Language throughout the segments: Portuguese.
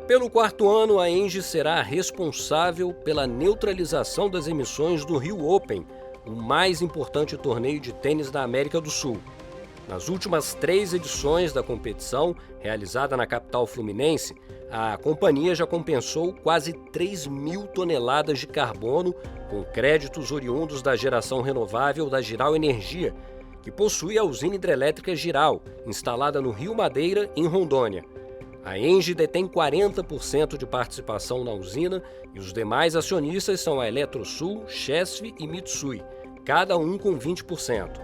Pelo quarto ano, a ENGIE será responsável pela neutralização das emissões do Rio Open, o mais importante torneio de tênis da América do Sul. Nas últimas 3 edições da competição, realizada na capital fluminense, a companhia já compensou quase 3.000 toneladas de carbono com créditos oriundos da geração renovável da Jirau Energia, que possui a usina hidrelétrica Jirau, instalada no Rio Madeira, em Rondônia. A ENGIE detém 40% de participação na usina e os demais acionistas são a Eletrosul, Chesf e Mitsui, cada um com 20%.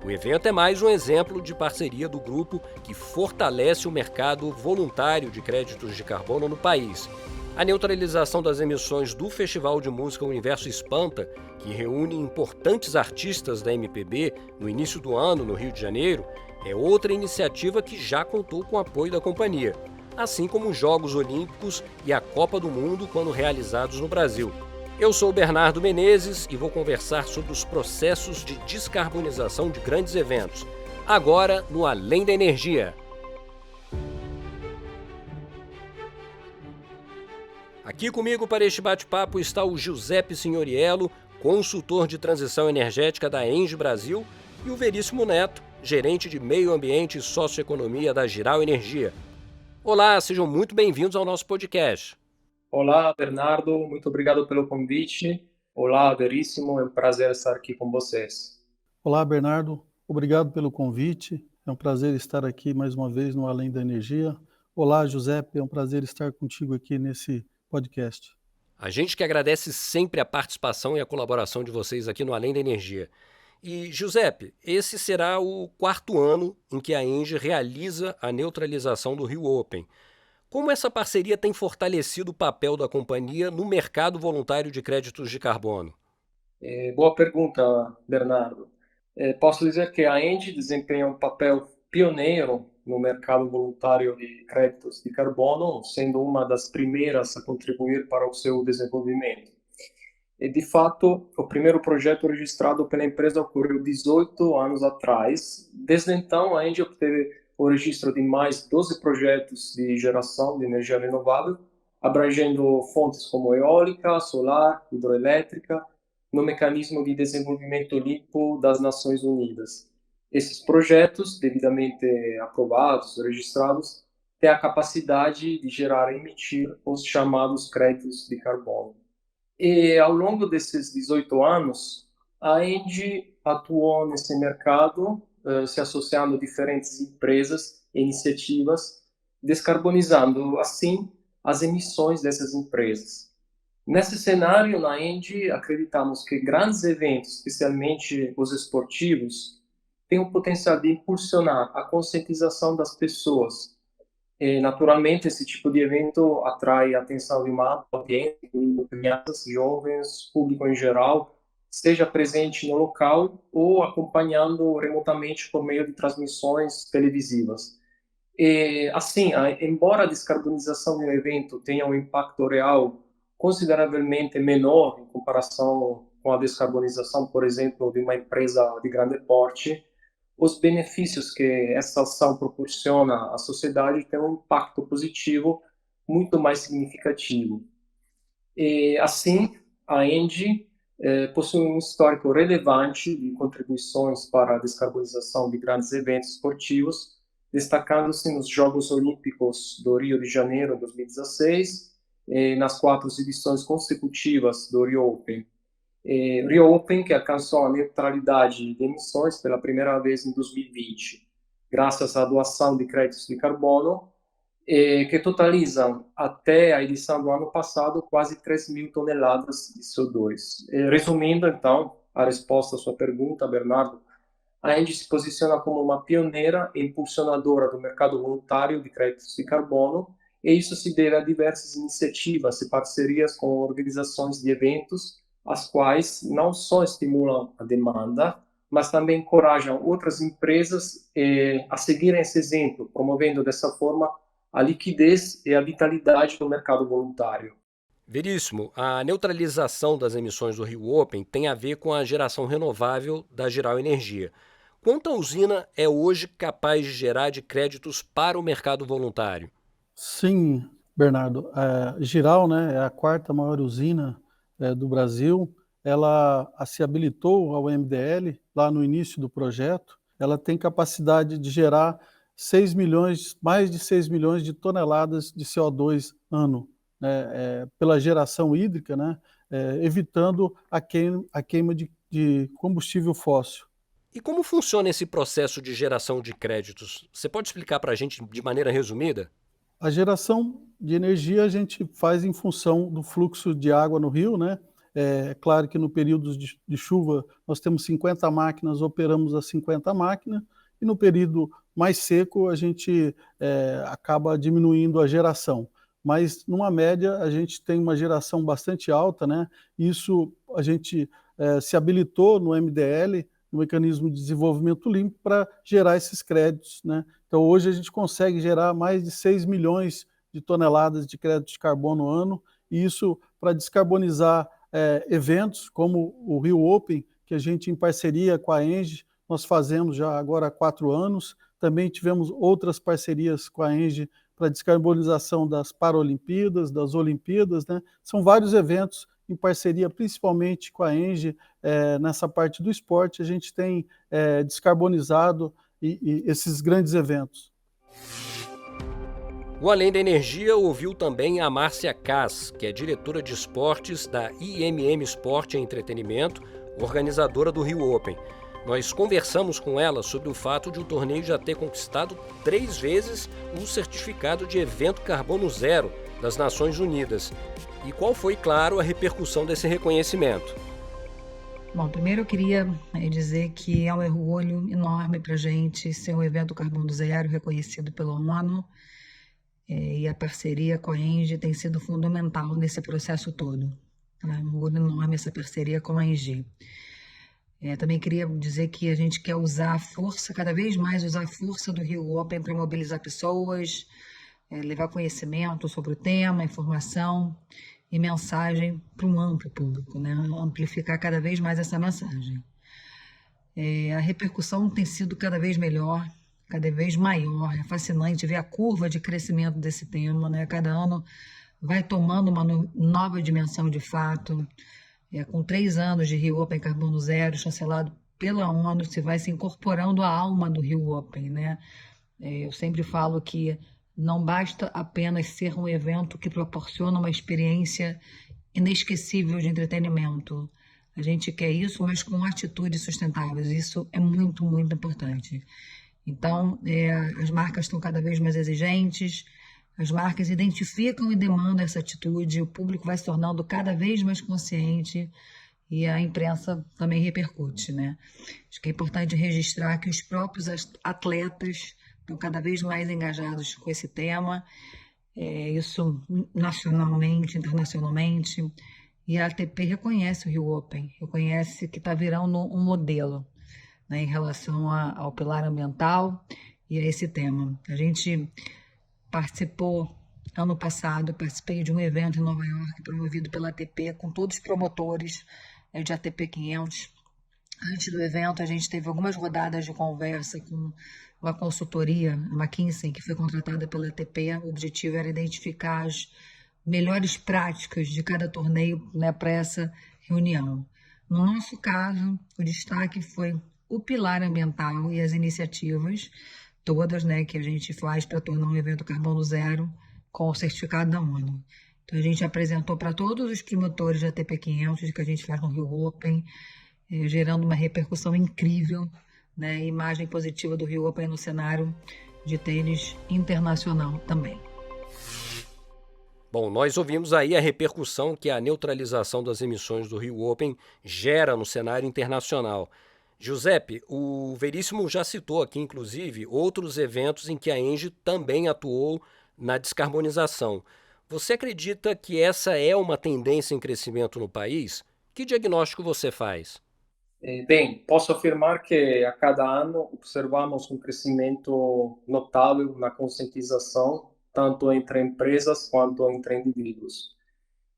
O evento é mais um exemplo de parceria do grupo que fortalece o mercado voluntário de créditos de carbono no país. A neutralização das emissões do Festival de Música Universo Espanta, que reúne importantes artistas da MPB no início do ano no Rio de Janeiro, é outra iniciativa que já contou com o apoio da companhia, assim como os Jogos Olímpicos e a Copa do Mundo quando realizados no Brasil. Eu sou o Bernardo Menezes e vou conversar sobre os processos de descarbonização de grandes eventos, agora no Além da Energia. Aqui comigo para este bate-papo está o Giuseppe Signoriello, consultor de transição energética da ENGIE Brasil, e o Veríssimo Neto, gerente de Meio Ambiente e Socioeconomia da Jirau Energia. Olá, sejam muito bem-vindos ao nosso podcast. Olá, Bernardo, muito obrigado pelo convite. Olá, Veríssimo, é um prazer estar aqui com vocês. Olá, Bernardo, obrigado pelo convite. É um prazer estar aqui mais uma vez no Além da Energia. Olá, Giuseppe, é um prazer estar contigo aqui nesse podcast. A gente que agradece sempre a participação e a colaboração de vocês aqui no Além da Energia. E, Giuseppe, esse será o quarto ano em que a ENGIE realiza a neutralização do Rio Open. Como essa parceria tem fortalecido o papel da companhia no mercado voluntário de créditos de carbono? Boa pergunta, Bernardo. Posso dizer que a ENGIE desempenha um papel pioneiro no mercado voluntário de créditos de carbono, sendo uma das primeiras a contribuir para o seu desenvolvimento. E, de fato, o primeiro projeto registrado pela empresa ocorreu 18 anos atrás. Desde então, a ENGIE obteve o registro de mais 12 projetos de geração de energia renovável, abrangendo fontes como eólica, solar, hidroelétrica, no Mecanismo de Desenvolvimento Limpo das Nações Unidas. Esses projetos, devidamente aprovados, registrados, têm a capacidade de gerar e emitir os chamados créditos de carbono. E ao longo desses 18 anos, a ENGIE atuou nesse mercado, se associando a diferentes empresas e iniciativas, descarbonizando, assim, as emissões dessas empresas. Nesse cenário, na ENGIE, acreditamos que grandes eventos, especialmente os esportivos, têm o potencial de impulsionar a conscientização das pessoas. E, naturalmente, esse tipo de evento atrai a atenção de uma audiência, crianças, jovens, público em geral, esteja presente no local ou acompanhando remotamente por meio de transmissões televisivas. E, assim, embora a descarbonização de um evento tenha um impacto real consideravelmente menor em comparação com a descarbonização, por exemplo, de uma empresa de grande porte, os benefícios que essa ação proporciona à sociedade têm um impacto positivo muito mais significativo. E, assim, a ENGIE possui um histórico relevante de contribuições para a descarbonização de grandes eventos esportivos, destacando-se nos Jogos Olímpicos do Rio de Janeiro 2016 e nas 4 edições consecutivas do Rio Open. Rio Open, que alcançou a neutralidade de emissões pela primeira vez em 2020, graças à doação de créditos de carbono, que totalizam, até a edição do ano passado, quase 3.000 toneladas de CO2. Resumindo, então, a resposta à sua pergunta, Bernardo, a ENGIE se posiciona como uma pioneira e impulsionadora do mercado voluntário de créditos de carbono, e isso se deve a diversas iniciativas e parcerias com organizações de eventos, as quais não só estimulam a demanda, mas também encorajam outras empresas a seguirem esse exemplo, promovendo dessa forma a liquidez e a vitalidade do mercado voluntário. Veríssimo, a neutralização das emissões do Rio Open tem a ver com a geração renovável da Jirau Energia. Quanto a usina é hoje capaz de gerar de créditos para o mercado voluntário? Sim, Bernardo, a Jirau, né, é a quarta maior usina do Brasil. Ela se habilitou ao MDL lá no início do projeto. Ela tem capacidade de gerar 6 milhões, mais de 6 milhões de toneladas de CO2 ano, né, pela geração hídrica, né, evitando a queima de combustível fóssil. E como funciona esse processo de geração de créditos? Você pode explicar para a gente de maneira resumida? A geração de energia a gente faz em função do fluxo de água no rio, né? É claro que no período de chuva nós temos 50 máquinas, operamos as 50 máquinas, e no período mais seco a gente acaba diminuindo a geração. Mas numa média a gente tem uma geração bastante alta, né? Isso a gente se habilitou no MDL, no Mecanismo de Desenvolvimento Limpo, para gerar esses créditos, né? Então hoje a gente consegue gerar mais de 6 milhões de toneladas de crédito de carbono ano, e isso para descarbonizar eventos como o Rio Open, que a gente, em parceria com a ENGIE, nós fazemos já agora há 4 anos. Também tivemos outras parcerias com a ENGIE para descarbonização das Paralimpíadas, das Olimpíadas, né? São vários eventos em parceria, principalmente com a ENGIE, nessa parte do esporte, a gente tem descarbonizado esses grandes eventos. O Além da Energia ouviu também a Márcia Kass, que é diretora de esportes da IMM Esporte e Entretenimento, organizadora do Rio Open. Nós conversamos com ela sobre o fato de o torneio já ter conquistado 3 vezes o certificado de evento carbono zero das Nações Unidas. E qual foi, claro, a repercussão desse reconhecimento? Bom, primeiro eu queria dizer que é um orgulho enorme para a gente ser um evento carbono zero reconhecido pela ONU, e a parceria com a ENGIE tem sido fundamental nesse processo todo. É um orgulho enorme essa parceria com a ENGIE. Também queria dizer que a gente quer usar a força, cada vez mais usar a força do Rio Open para mobilizar pessoas, levar conhecimento sobre o tema, informação e mensagem para um amplo público, né? Amplificar cada vez mais essa mensagem. A repercussão tem sido cada vez melhor, cada vez maior. É fascinante ver a curva de crescimento desse tema, né? Cada ano vai tomando uma nova dimensão de fato. Com 3 anos de Rio Open Carbono Zero, chancelado pela ONU, se vai se incorporando a alma do Rio Open, né? Eu sempre falo que não basta apenas ser um evento que proporciona uma experiência inesquecível de entretenimento. A gente quer isso, mas com atitudes sustentáveis. Isso é muito, muito importante. Então, as marcas estão cada vez mais exigentes, as marcas identificam e demandam essa atitude, o público vai se tornando cada vez mais consciente e a imprensa também repercute, né? Acho que é importante registrar que os próprios atletas estão cada vez mais engajados com esse tema, isso nacionalmente, internacionalmente, e a ATP reconhece o Rio Open, reconhece que está virando um modelo, né, em relação ao pilar ambiental e a esse tema. A gente participou, ano passado, participei de um evento em Nova York, promovido pela ATP, com todos os promotores de ATP 500. Antes do evento, a gente teve algumas rodadas de conversa com uma consultoria, a McKinsey, que foi contratada pela ATP. O objetivo era identificar as melhores práticas de cada torneio, né, para essa reunião. No nosso caso, o destaque foi o pilar ambiental e as iniciativas todas, né, que a gente faz para tornar um evento carbono zero com o certificado da ONU. Então, a gente apresentou para todos os promotores da ATP 500 que a gente faz no Rio Open, gerando uma repercussão incrível, né, imagem positiva do Rio Open no cenário de tênis internacional também. Bom, nós ouvimos aí a repercussão que a neutralização das emissões do Rio Open gera no cenário internacional. Giuseppe, o Veríssimo já citou aqui, inclusive, outros eventos em que a ENGIE também atuou na descarbonização. Você acredita que essa é uma tendência em crescimento no país? Que diagnóstico você faz? Bem, posso afirmar que a cada ano observamos um crescimento notável na conscientização, tanto entre empresas quanto entre indivíduos.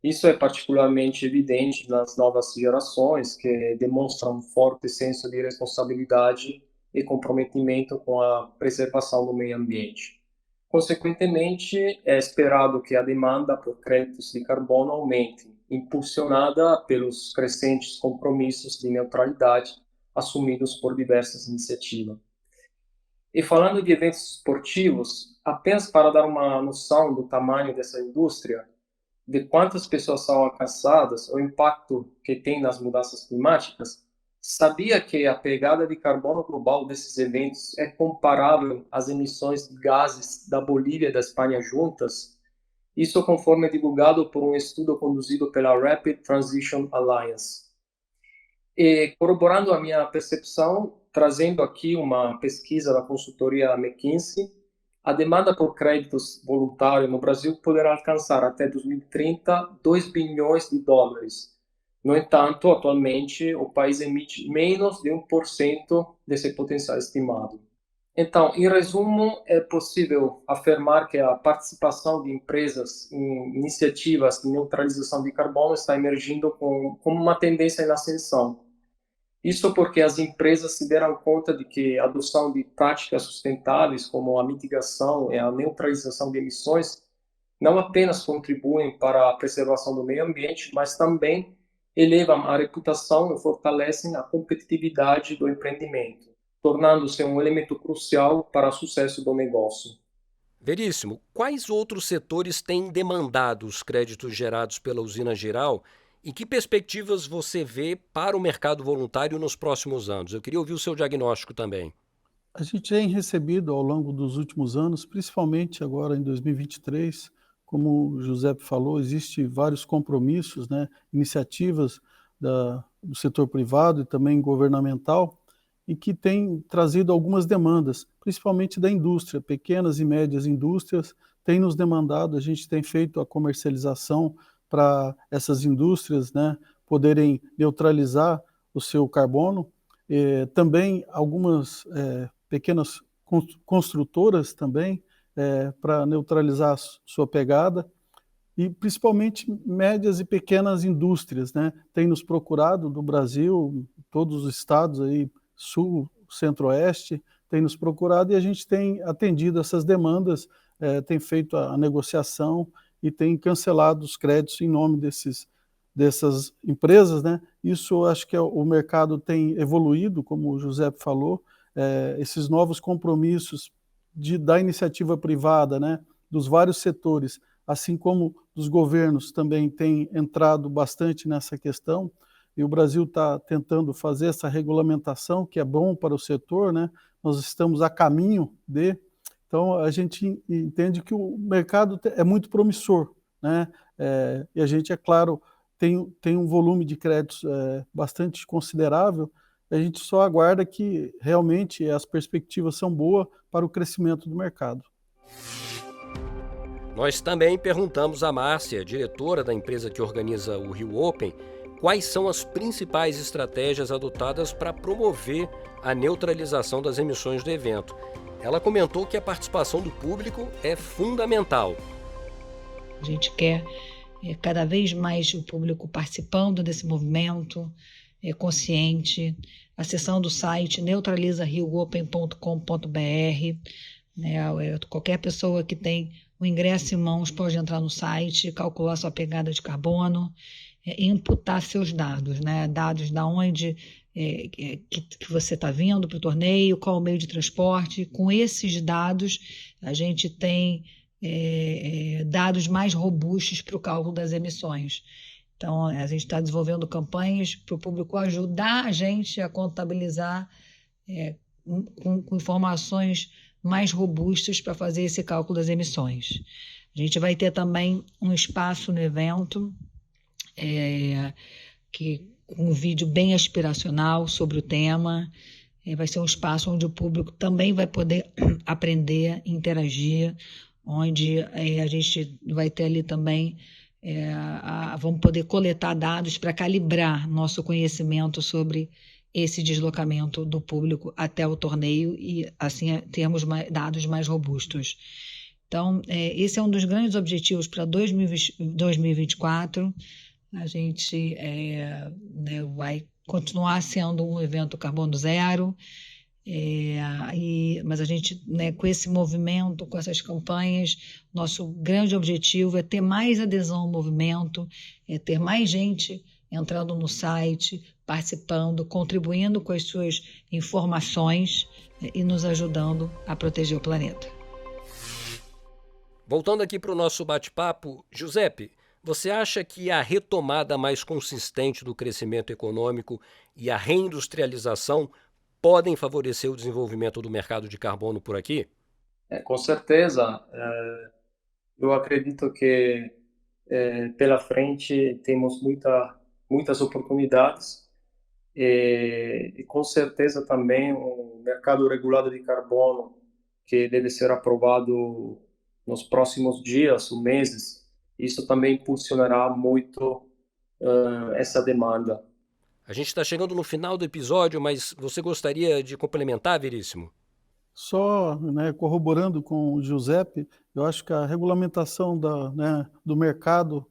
Isso é particularmente evidente nas novas gerações, que demonstram um forte senso de responsabilidade e comprometimento com a preservação do meio ambiente. Consequentemente, é esperado que a demanda por créditos de carbono aumente, impulsionada pelos crescentes compromissos de neutralidade assumidos por diversas iniciativas. E falando de eventos esportivos, apenas para dar uma noção do tamanho dessa indústria, de quantas pessoas são alcançadas, o impacto que tem nas mudanças climáticas, sabia que a pegada de carbono global desses eventos é comparável às emissões de gases da Bolívia e da Espanha juntas? Isso conforme divulgado por um estudo conduzido pela Rapid Transition Alliance. E corroborando a minha percepção, trazendo aqui uma pesquisa da consultoria McKinsey, a demanda por créditos voluntários no Brasil poderá alcançar até 2030 2 bilhões de dólares. No entanto, atualmente, o país emite menos de 1% desse potencial estimado. Então, em resumo, é possível afirmar que a participação de empresas em iniciativas de neutralização de carbono está emergindo como uma tendência em ascensão. Isso porque as empresas se deram conta de que a adoção de práticas sustentáveis, como a mitigação e a neutralização de emissões, não apenas contribuem para a preservação do meio ambiente, mas também elevam a reputação e fortalecem a competitividade do empreendimento, tornando-se um elemento crucial para o sucesso do negócio. Veríssimo, quais outros setores têm demandado os créditos gerados pela usina Jirau e que perspectivas você vê para o mercado voluntário nos próximos anos? Eu queria ouvir o seu diagnóstico também. A gente tem recebido ao longo dos últimos anos, principalmente agora em 2023, como o Giuseppe falou, existem vários compromissos, né, iniciativas do setor privado e também governamental, e que têm trazido algumas demandas, principalmente da indústria, pequenas e médias indústrias têm nos demandado, a gente tem feito a comercialização para essas indústrias, né, poderem neutralizar o seu carbono. Também algumas pequenas construtoras também, para neutralizar sua pegada, e principalmente médias e pequenas indústrias, né, têm nos procurado do Brasil, todos os estados aí, sul, centro-oeste, têm nos procurado e a gente tem atendido essas demandas, tem feito a negociação e tem cancelado os créditos em nome dessas empresas, né? Isso acho que o mercado tem evoluído, como o Giuseppe falou, esses novos compromissos da iniciativa privada, né, dos vários setores, assim como dos governos também têm entrado bastante nessa questão, e o Brasil está tentando fazer essa regulamentação, que é bom para o setor, né? Nós estamos a caminho então a gente entende que o mercado é muito promissor, né? E a gente, é claro, tem um volume de créditos bastante considerável, a gente só aguarda que realmente as perspectivas são boas para o crescimento do mercado. Nós também perguntamos à Márcia, diretora da empresa que organiza o Rio Open, quais são as principais estratégias adotadas para promover a neutralização das emissões do evento. Ela comentou que a participação do público é fundamental. A gente quer cada vez mais o público participando desse movimento, consciente, acessando o site neutralizariopen.com.br, né? Qualquer pessoa que tem o ingresso em mãos pode entrar no site, calcular sua pegada de carbono, imputar seus dados, né? Dados da onde que você está vindo para o torneio, qual o meio de transporte. Com esses dados, a gente tem dados mais robustos para o cálculo das emissões. Então, a gente está desenvolvendo campanhas para o público ajudar a gente a contabilizar com informações mais robustas para fazer esse cálculo das emissões. A gente vai ter também um espaço no evento, com um vídeo bem aspiracional sobre o tema. Vai ser um espaço onde o público também vai poder aprender, interagir, onde a gente vai ter ali também, vamos poder coletar dados para calibrar nosso conhecimento sobre esse deslocamento do público até o torneio e assim termos dados mais robustos. Então, esse é um dos grandes objetivos para 2024. A gente vai continuar sendo um evento carbono zero, Mas a gente, né, com esse movimento, com essas campanhas, nosso grande objetivo é ter mais adesão ao movimento, é ter mais gente entrando no site, participando, contribuindo com as suas informações, e nos ajudando a proteger o planeta. Voltando aqui para o nosso bate-papo, Giuseppe, você acha que a retomada mais consistente do crescimento econômico e a reindustrialização podem favorecer o desenvolvimento do mercado de carbono por aqui? Com certeza. Eu acredito que pela frente temos muitas oportunidades e com certeza também um mercado regulado de carbono que deve ser aprovado nos próximos dias ou meses. Isso também impulsionará muito essa demanda. A gente está chegando no final do episódio, mas você gostaria de complementar, Veríssimo? Só, né, corroborando com o Giuseppe, eu acho que a regulamentação do mercado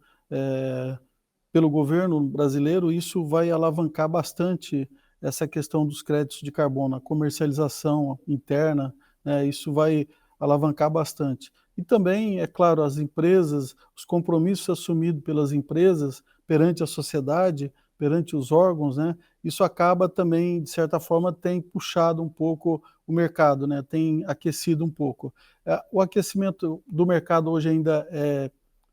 pelo governo brasileiro, isso vai alavancar bastante essa questão dos créditos de carbono, a comercialização interna, né, isso vai alavancar bastante. E também, é claro, as empresas, os compromissos assumidos pelas empresas perante a sociedade, perante os órgãos, né, isso acaba também, de certa forma, tem puxado um pouco o mercado, né, tem aquecido um pouco. O aquecimento do mercado hoje ainda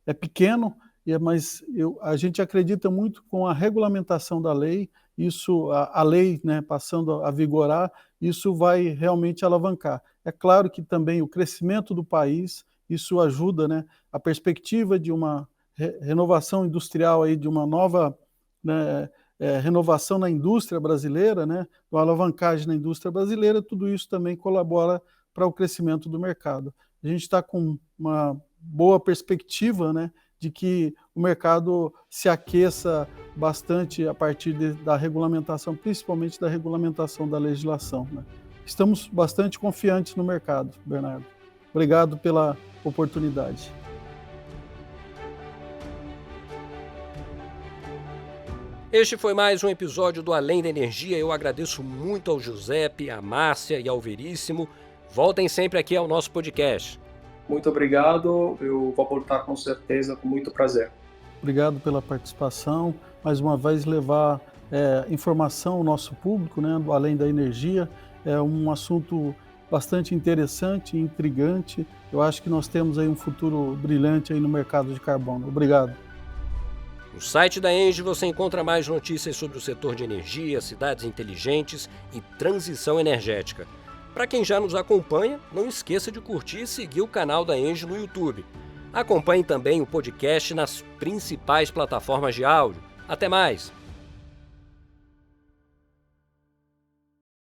é pequeno, mas a gente acredita muito com a regulamentação da lei, isso, a lei, né, passando a vigorar, isso vai realmente alavancar. É claro que também o crescimento do país, isso ajuda, né, a perspectiva de uma renovação industrial, aí, de uma nova, né, renovação na indústria brasileira, né, uma alavancagem na indústria brasileira, tudo isso também colabora para o crescimento do mercado. A gente está com uma boa perspectiva, né, de que o mercado se aqueça bastante a partir da regulamentação, principalmente da regulamentação da legislação, né. Estamos bastante confiantes no mercado, Bernardo. Obrigado pela oportunidade. Este foi mais um episódio do Além da Energia. Eu agradeço muito ao Giuseppe, à Márcia e ao Veríssimo. Voltem sempre aqui ao nosso podcast. Muito obrigado, eu vou voltar com certeza, com muito prazer. Obrigado pela participação, mais uma vez levar informação ao nosso público, né, do Além da Energia, é um assunto bastante interessante e intrigante. Eu acho que nós temos aí um futuro brilhante aí no mercado de carbono. Obrigado. No site da ENGIE você encontra mais notícias sobre o setor de energia, cidades inteligentes e transição energética. Para quem já nos acompanha, não esqueça de curtir e seguir o canal da ENGIE no YouTube. Acompanhe também o podcast nas principais plataformas de áudio. Até mais!